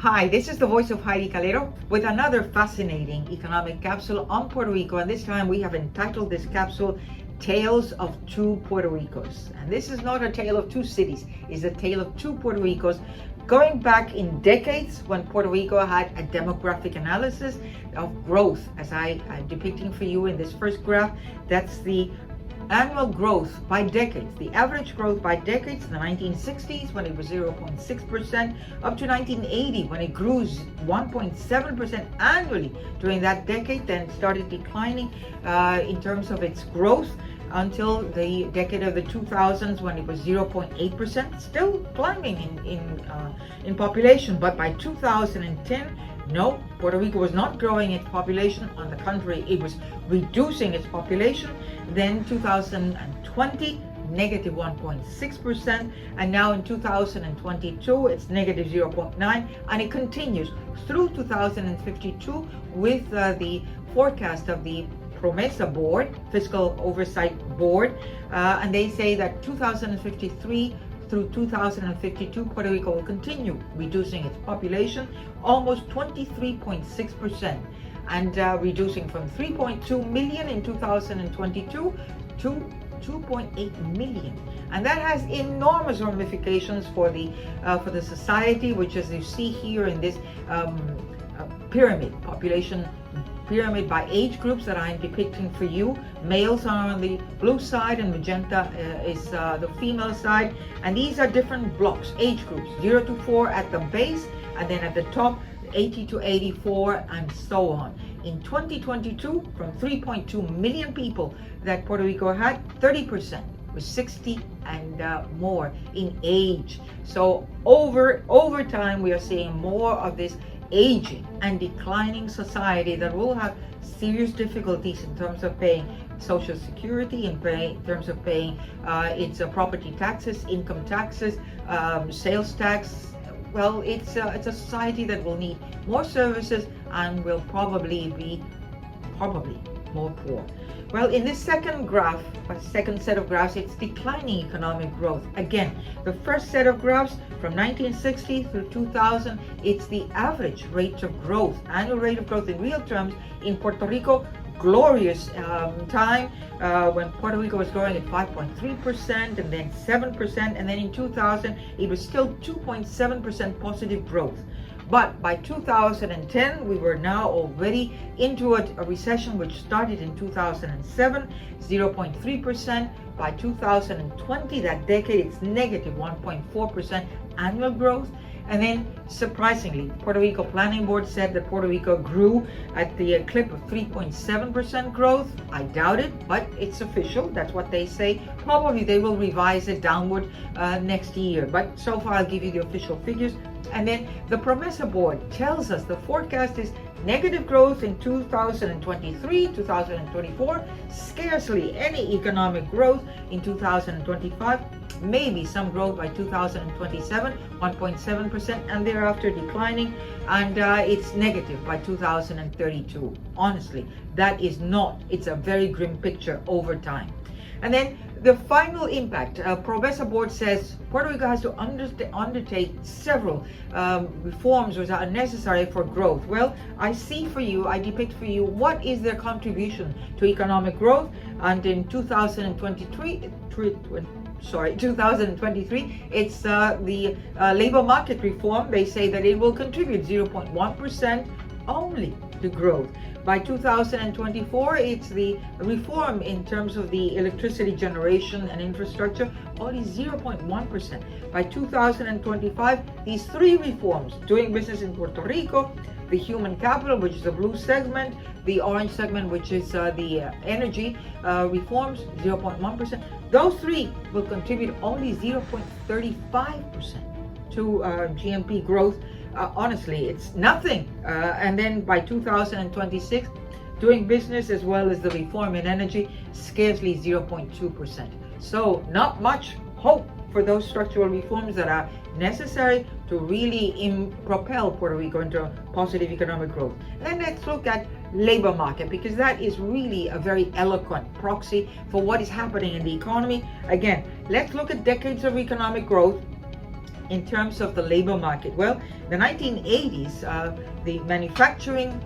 Hi, this is the voice of Heidie Calero with another fascinating economic capsule on Puerto Rico, and this time we have entitled this capsule Tales of Two Puerto Ricos. And this is not a tale of two cities, it's a tale of two Puerto Ricos going back in decades when Puerto Rico had a demographic analysis of growth, as I'm depicting for you in this first graph. That's the annual growth by decades, the average growth by decades in the 1960s when it was 0.6%, up to 1980 when it grew 1.7% annually during that decade, then started declining in terms of its growth until the decade of the 2000s when it was 0.8%, still climbing in population. But by 2010, no, Puerto Rico was not growing its population. On the contrary, it was reducing its population. Then 2020, negative 1.6%, and now in 2022, it's negative 0.9, and it continues through 2052 with the forecast of the PROMESA board, Fiscal Oversight Board, and they say that 2053 through 2052, Puerto Rico will continue reducing its population almost 23.6%, and reducing from 3.2 million in 2022 to 2.8 million. And that has enormous ramifications for the society, which, as you see here in this population pyramid by age groups that I'm depicting for you. Males are on the blue side and magenta is the female side, and these are different blocks, age groups, 0 to 4 at the base, and then at the top 80 to 84 and so on. In 2022, from 3.2 million people that Puerto Rico had, 30% was 60 and more in age. So over time we are seeing more of this aging and declining society that will have serious difficulties in terms of paying Social Security, in terms of paying its property taxes, income taxes, sales tax. Well, it's a society that will need more services and will probably be more poor. Well, in this second set of graphs, it's declining economic growth. Again, the first set of graphs from 1960 through 2000, it's the average rate of growth, annual rate of growth in real terms in Puerto Rico. Glorious time when Puerto Rico was growing at 5.3% and then 7%, and then in 2000 it was still 2.7% positive growth. But by 2010, we were now already into a recession which started in 2007, 0.3%. By 2020, that decade, it's negative 1.4% annual growth. And then, surprisingly, Puerto Rico Planning Board said that Puerto Rico grew at the clip of 3.7% growth. I doubt it, but it's official. That's what they say. Probably they will revise it downward next year. But so far, I'll give you the official figures. And then the PROMESA board tells us the forecast is negative growth in 2023, 2024, scarcely any economic growth in 2025, maybe some growth by 2027, 1.7%, and thereafter declining, and it's negative by 2032. Honestly, that is not, it's a very grim picture over time. And then the final impact, PROMESA board says Puerto Rico has to undertake several reforms which are necessary for growth. Well, I depict for you what is their contribution to economic growth. And in 2023, it's the labor market reform. They say that it will contribute 0.1% only to growth. By 2024, it's the reform in terms of the electricity generation and infrastructure, only 0.1%. By 2025, these three reforms, doing business in Puerto Rico, the human capital, which is the blue segment, the orange segment, which is the energy reforms, 0.1%. Those three will contribute only 0.35% to GNP growth. Honestly, it's nothing. And then by 2026, doing business as well as the reform in energy, scarcely 0.2%. So not much hope for those structural reforms that are necessary to really propel Puerto Rico into positive economic growth. And then let's look at labor market, because that is really a very eloquent proxy for what is happening in the economy. Again, let's look at decades of economic growth in terms of the labor market? Well, the 1980s, the manufacturing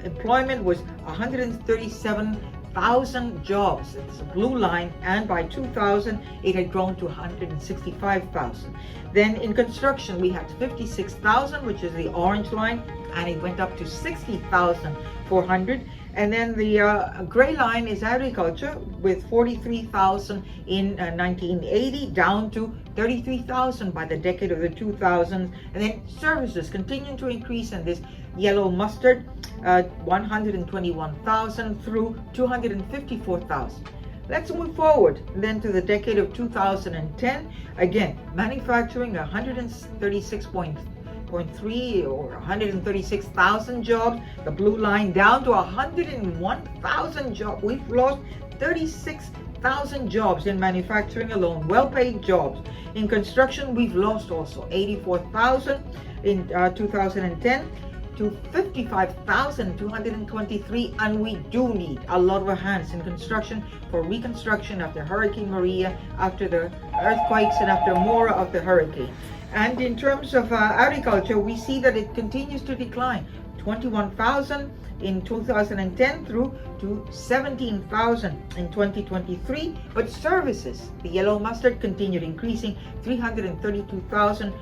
employment was 137,000 jobs. It's a blue line, and by 2000 it had grown to 165,000. Then in construction we had 56,000, which is the orange line, and it went up to 60,400. And then the gray line is agriculture, with 43,000 in 1980, down to 33,000 by the decade of the 2000s. And then services continuing to increase, and this yellow mustard, 121,000 through 254,000. Let's move forward then to the decade of 2010. Again, manufacturing 136.3 or 136,000 jobs, the blue line, down to 101,000 jobs. We've lost 36,000 jobs in manufacturing alone, well-paid jobs. In construction, we've lost also 84,000 in 2010 to 55,223, and we do need a lot of hands in construction for reconstruction after Hurricane Maria, after the earthquakes, and after more of the hurricane. And in terms of agriculture, we see that it continues to decline, 21,000 in 2010 through to 17,000 in 2023. But services, the yellow mustard, continued increasing, 332,000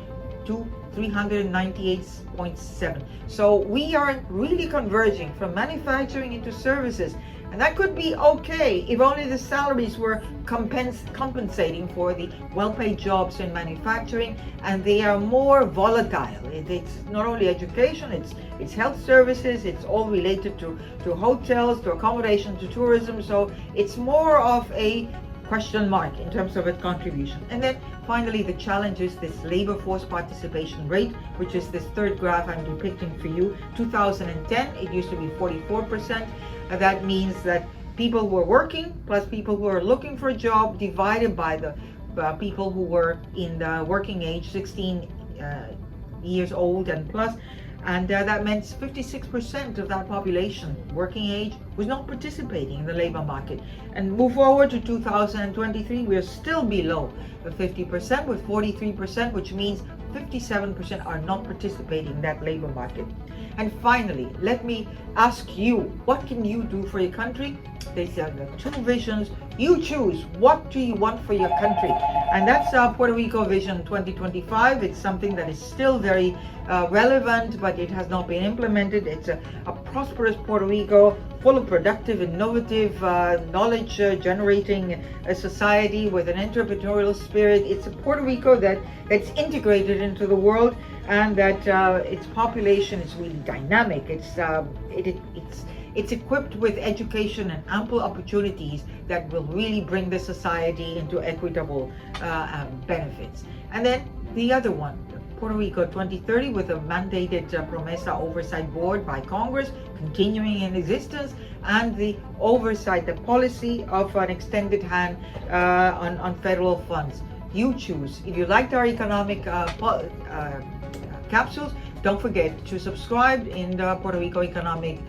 to 398.7. So we are really converging from manufacturing into services, and that could be okay if only the salaries were compensating for the well-paid jobs in manufacturing, and they are more volatile. It's not only education, it's health services, it's all related to hotels, to accommodation, to tourism. So it's more of a question mark in terms of its contribution. And then finally, the challenge is this labor force participation rate, which is this third graph I'm depicting for you. 2010, it used to be 44%. That means that people who are working plus people who are looking for a job, divided by the people who were in the working age, 16 years old and plus. And that meant 56% of that population, working age, was not participating in the labor market. And move forward to 2023, we are still below the 50%, with 43%, which means 57% are not participating in that labor market. And finally, let me ask you, what can you do for your country? There's two visions. You choose. What do you want for your country? And that's Puerto Rico Vision 2025. It's something that is still very relevant, but it has not been implemented. It's a prosperous Puerto Rico, full of productive, innovative, knowledge-generating society with an entrepreneurial spirit. It's a Puerto Rico that's integrated into the world, and that its population is really dynamic. It's equipped with education and ample opportunities that will really bring the society into equitable benefits. And then the other one, Puerto Rico 2030, with a mandated PROMESA oversight board by Congress continuing in existence, and the oversight, the policy of an extended hand on federal funds. You choose. If you liked our economic capsules, don't forget to subscribe in the Puerto Rico Economic,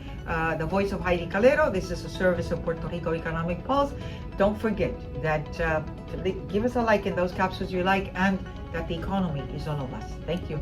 the voice of Heidie Calero. This is a service of Puerto Rico Economic Pulse. Don't forget that give us a like in those capsules you like, and that the economy is all of us. Thank you.